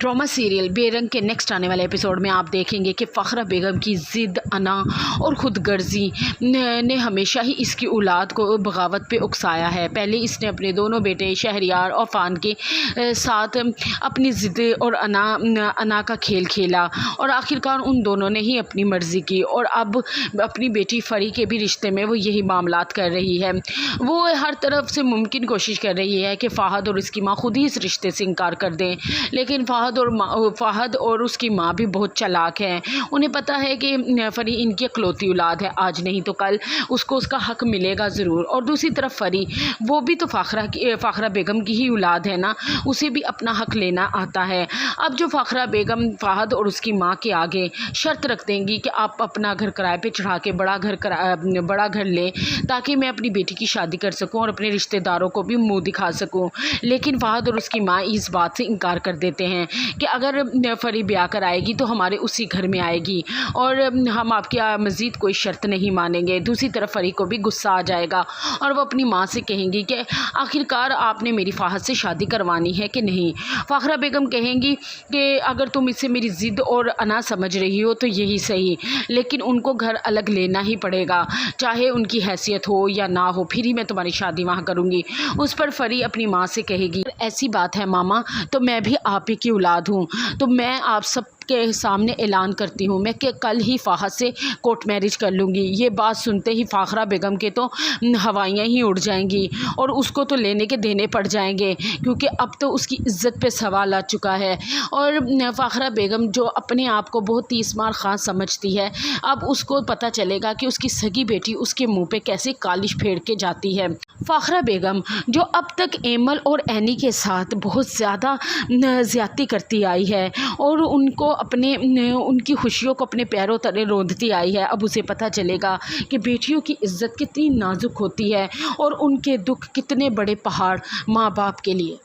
Drama serial बेरंग के next आने वाले एपिसोड में आप देखेंगे कि फ़खरा बेगम की ज़िद, अना और ख़ुदगर्ज़ी ने हमेशा ही इसकी औलाद को बगावत पे उकसाया है। पहले इसने अपने दोनों बेटे शहरयार और फ़ान के साथ अपनी ज़िद और अना का खेल खेला और आखिरकार उन दोनों ने ही अपनी मर्ज़ी की और अब अपनी बेटी फरी के भी रिश्ते में वो यही मामलात कर रही है। वो हर तरफ से मुमकिन कोशिश कर रही है कि फ़हद और इसकी माँ खुद ही इस रिश्ते से इनकार कर दें, लेकिन फ़हद और उसकी माँ भी बहुत चालाक हैं। उन्हें पता है कि फरी इनकी इकलौती औलाद है, आज नहीं तो कल उसको उसका हक मिलेगा ज़रूर। और दूसरी तरफ फरी, वो भी तो फ़खरा बेगम की ही औलाद है ना, उसे भी अपना हक लेना आता है। अब जो फ़खरा बेगम फ़हद और उसकी माँ के आगे शर्त रख देंगी कि आप अपना घर किराए पे चढ़ा के बड़ा घर लें ताकि मैं अपनी बेटी की शादी कर सकूं और अपने रिश्तेदारों को भी मुंह दिखा सकूं, लेकिन फ़हद और उसकी माँ इस बात से इनकार कर देते हैं कि अगर फरी ब्याह कर आएगी तो हमारे उसी घर में आएगी और हम आपकी मज़ीद कोई शर्त नहीं मानेंगे। दूसरी तरफ फरी को भी गुस्सा आ जाएगा और वो अपनी माँ से कहेंगी कि आखिरकार आपने मेरी फ़हद से शादी करवानी है कि नहीं। फ़खरा बेगम कहेंगी कि अगर तुम इसे मेरी ज़िद और अना समझ रही हो तो यही सही, लेकिन उनको घर अलग लेना ही पड़ेगा, चाहे उनकी हैसियत हो या ना हो, फिर ही मैं तुम्हारी शादी वहाँ करूँगी। उस पर फरी अपनी माँ से कहेगी, ऐसी बात है मामा, तो मैं भी आप ही की औलाद हूँ, तो मैं आप सब के सामने ऐलान करती हूँ मैं कि कल ही फ़हद से कोर्ट मैरिज कर लूँगी। ये बात सुनते ही फ़खरा बेगम के तो हवाइयाँ ही उड़ जाएंगी और उसको तो लेने के देने पड़ जाएंगे, क्योंकि अब तो उसकी इज़्ज़त पे सवाल आ चुका है। और फ़खरा बेगम जो अपने आप को बहुत तीसमार ख़ान समझती है, अब उसको पता चलेगा कि उसकी सगी बेटी उसके मुँह पे कैसे कालिश फेर के जाती है। फ़खरा बेगम जो अब तक एमल और एनी के साथ बहुत ज़्यादा ज़्यादती करती आई है और उनकी खुशियों को अपने पैरों तले रौंदती आई है, अब उसे पता चलेगा कि बेटियों की इज़्ज़त कितनी नाजुक होती है और उनके दुख कितने बड़े पहाड़ माँ बाप के लिए।